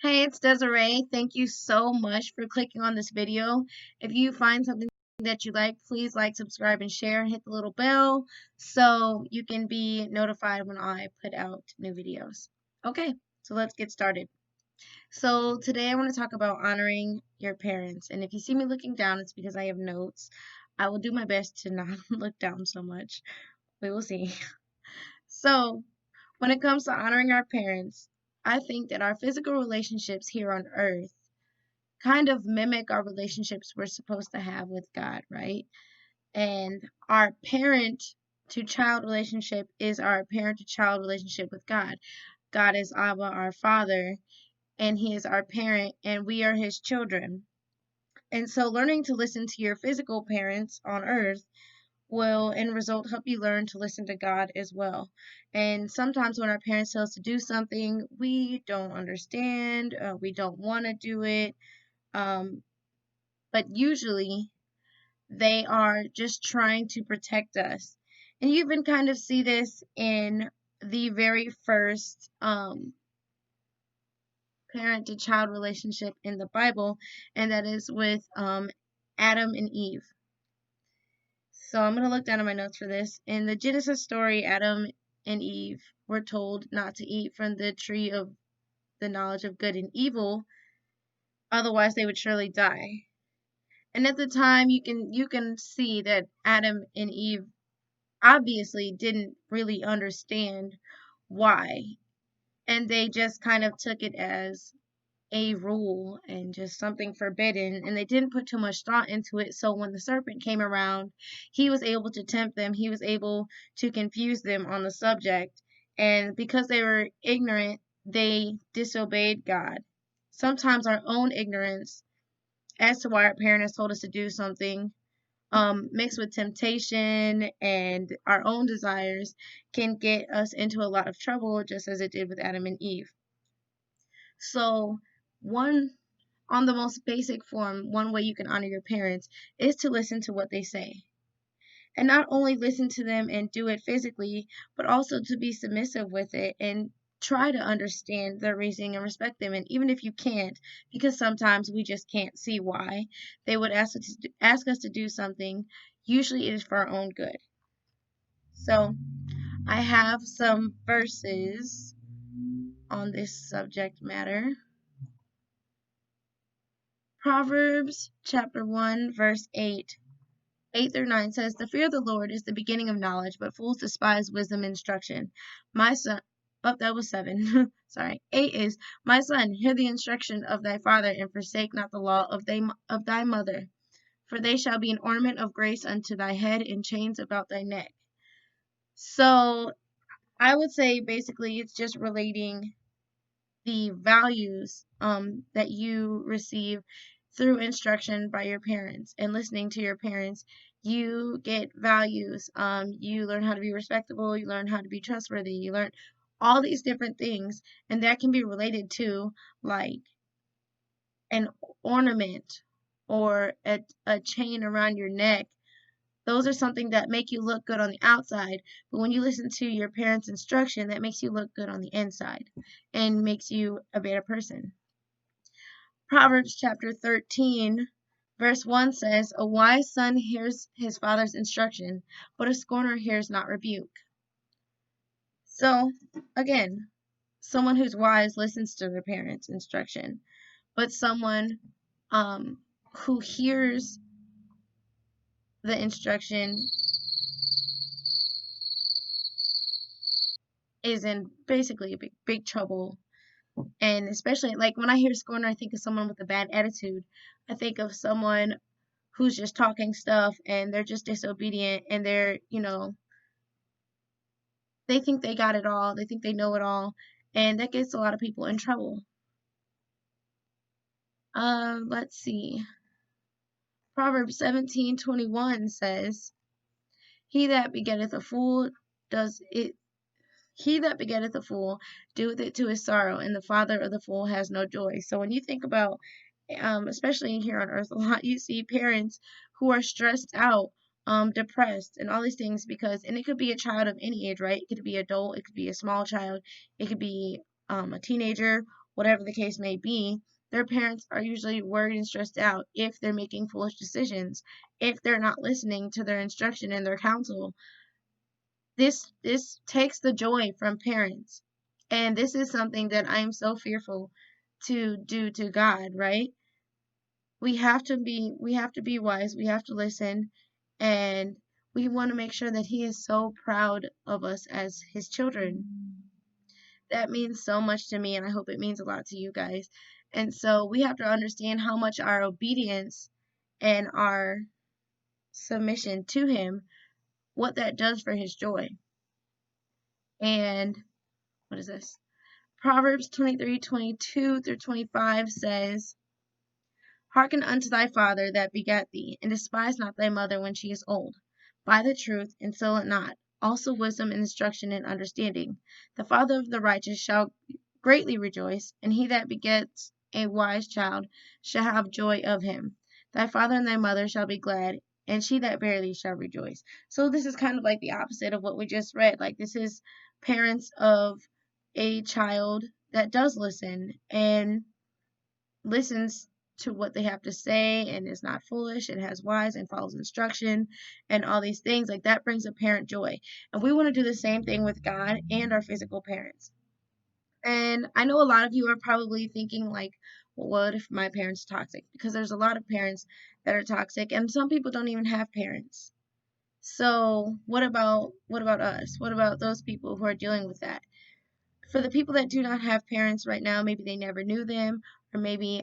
Hey, it's Desiree. Thank you so much for clicking on this video. If you find something that you like, please like, subscribe, and share, and hit the little bell so you can be notified when I put out new videos. Okay, so let's get started. So today I want to talk about honoring your parents. And if you see me looking down, it's because I have notes. I will do my best to not look down so much. We will see. So, when it comes to honoring our parents, I think that our physical relationships here on earth kind of mimic our relationships we're supposed to have with God, right? And our parent to child relationship is our parent to child relationship with God. God is Abba, our Father, and He is our parent, and we are His children. And so, learning to listen to your physical parents on earth will, in result, help you learn to listen to God as well. And sometimes when our parents tell us to do something, we don't understand, we don't want to do it. Um, but usually they are just trying to protect us. And you even kind of see this in the very first parent to child relationship in the Bible, and that is with Adam and Eve. So I'm going to look down at my notes for this. In the Genesis story, Adam and Eve were told not to eat from the tree of the knowledge of good and evil, otherwise they would surely die. And at the time you can see that Adam and Eve obviously didn't really understand why. And they just kind of took it as a rule and just something forbidden, and they didn't put too much thought into it. So when the serpent came around, he was able to tempt them, he was able to confuse them on the subject, and because they were ignorant, they disobeyed God. Sometimes our own ignorance as to why our parents told us to do something, mixed with temptation and our own desires, can get us into a lot of trouble, just as it did with Adam and Eve. So, one on the most basic form, one way you can honor your parents is to listen to what they say. And not only listen to them and do it physically, but also to be submissive with it and try to understand their reasoning and respect them. And even if you can't, because sometimes we just can't see why they would ask us to do something, usually it is for our own good. So I have some verses on this subject matter. Proverbs chapter 1, verse 8 through 9 says, "The fear of the Lord is the beginning of knowledge, but fools despise wisdom and instruction. My son," oh, that was 7. Sorry. 8 is, "My son, hear the instruction of thy father, and forsake not the law of thy mother. For they shall be an ornament of grace unto thy head, and chains about thy neck." So I would say basically it's just relating the values that you receive through instruction by your parents and listening to your parents. You get values. You learn how to be respectable, you learn how to be trustworthy, you learn all these different things, and that can be related to like an ornament or a chain around your neck. Those are something that make you look good on the outside, but when you listen to your parents' instruction, that makes you look good on the inside and makes you a better person. Proverbs chapter 13, verse 1 says, "A wise son hears his father's instruction, but a scorner hears not rebuke." So, again, someone who's wise listens to their parents' instruction, but someone who hears the instruction is in basically a big trouble. And especially like when I hear scorner, I think of someone with a bad attitude. I think of someone who's just talking stuff and they're just disobedient, and they think they got it all. They think they know it all, and that gets a lot of people in trouble. Let's see. Proverbs 17:21 says, "He that begetteth a fool does it He that begetteth a fool doeth it to his sorrow, and the father of the fool has no joy." So when you think about, especially here on earth, a lot, you see parents who are stressed out, depressed, and all these things and it could be a child of any age, right? It could be adult, it could be a small child, it could be a teenager, whatever the case may be, their parents are usually worried and stressed out if they're making foolish decisions, if they're not listening to their instruction and their counsel. This takes the joy from parents. And this is something that I am so fearful to do to God, right? We have to be wise, we have to listen, and we want to make sure that he is so proud of us as his children. That means so much to me, and I hope it means a lot to you guys. And so we have to understand how much our obedience and our submission to him, what that does for his joy. And what is this? Proverbs 23:22-25 says, "Hearken unto thy father that begat thee, and despise not thy mother when she is old. Buy the truth, and sell it not, also wisdom and instruction and understanding. The father of the righteous shall greatly rejoice, and he that begets a wise child shall have joy of him. Thy father and thy mother shall be glad, and she that bare thee shall rejoice." So this is kind of like the opposite of what we just read. Like, this is parents of a child that does listen and listens to what they have to say and is not foolish and has wise and follows instruction and all these things. Like, that brings a parent joy. And we want to do the same thing with God and our physical parents. And I know a lot of you are probably thinking, like, well, what if my parents are toxic? Because there's a lot of parents that are toxic, and some people don't even have parents. So what about us? What about those people who are dealing with that? For the people that do not have parents right now, maybe they never knew them, or maybe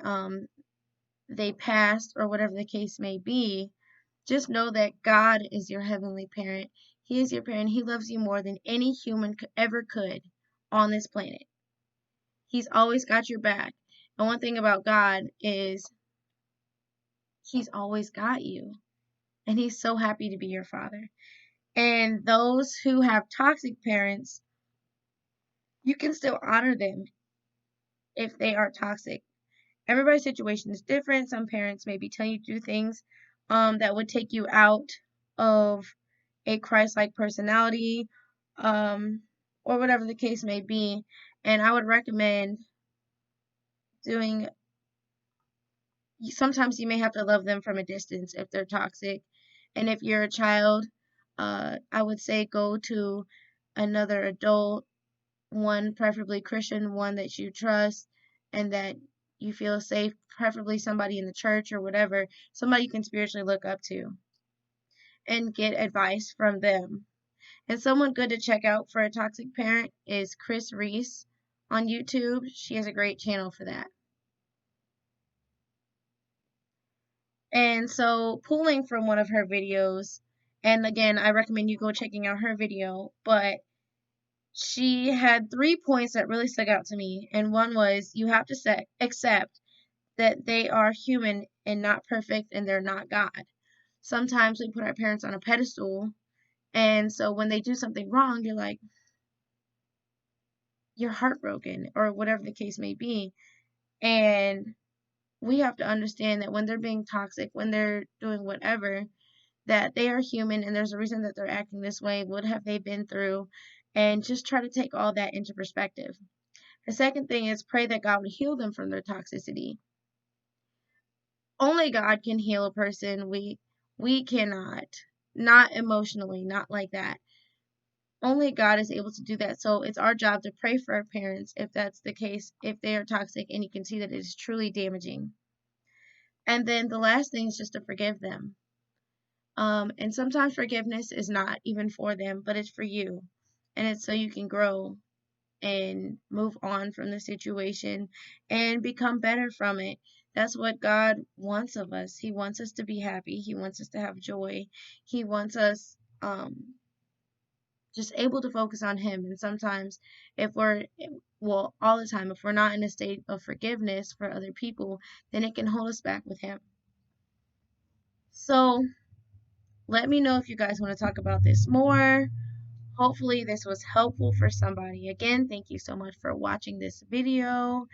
they passed, or whatever the case may be, just know that God is your heavenly parent. He is your parent. He loves you more than any human ever could on this planet. He's always got your back. And one thing about God is he's always got you. And he's so happy to be your father. And those who have toxic parents, you can still honor them if they are toxic. Everybody's situation is different. Some parents maybe tell you to do things that would take you out of a Christ-like personality, or whatever the case may be. And I would recommend doing, sometimes you may have to love them from a distance if they're toxic. And if you're a child, I would say go to another adult, one preferably Christian, one that you trust and that you feel safe, preferably somebody in the church or whatever, somebody you can spiritually look up to, and get advice from them. And someone good to check out for a toxic parent is Kris Reece on YouTube. She has a great channel for that. And so, pulling from one of her videos, and again, I recommend you go checking out her video, but she had 3 points that really stuck out to me. And one was, you have to accept that they are human and not perfect, and they're not God. Sometimes we put our parents on a pedestal, and so when they do something wrong, you're heartbroken, or whatever the case may be. And we have to understand that when they're being toxic, when they're doing whatever, that they are human and there's a reason that they're acting this way. What have they been through? And just try to take all that into perspective. The second thing is pray that God would heal them from their toxicity. Only God can heal a person. We cannot. Not emotionally, not like that. Only God is able to do that. So it's our job to pray for our parents if that's the case, if they are toxic and you can see that it is truly damaging. And then the last thing is just to forgive them. And sometimes forgiveness is not even for them, but it's for you. And it's so you can grow and move on from the situation and become better from it. That's what God wants of us. He wants us to be happy. He wants us to have joy. He wants us just able to focus on him. And sometimes all the time, if we're not in a state of forgiveness for other people, then it can hold us back with him. So let me know if you guys want to talk about this more. Hopefully this was helpful for somebody. Again, thank you so much for watching this video.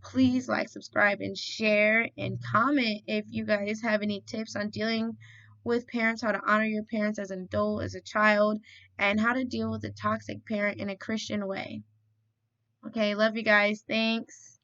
Please like, subscribe, and share, and comment if you guys have any tips on dealing with parents, how to honor your parents as an adult, as a child, and how to deal with a toxic parent in a Christian way. Okay, love you guys. Thanks.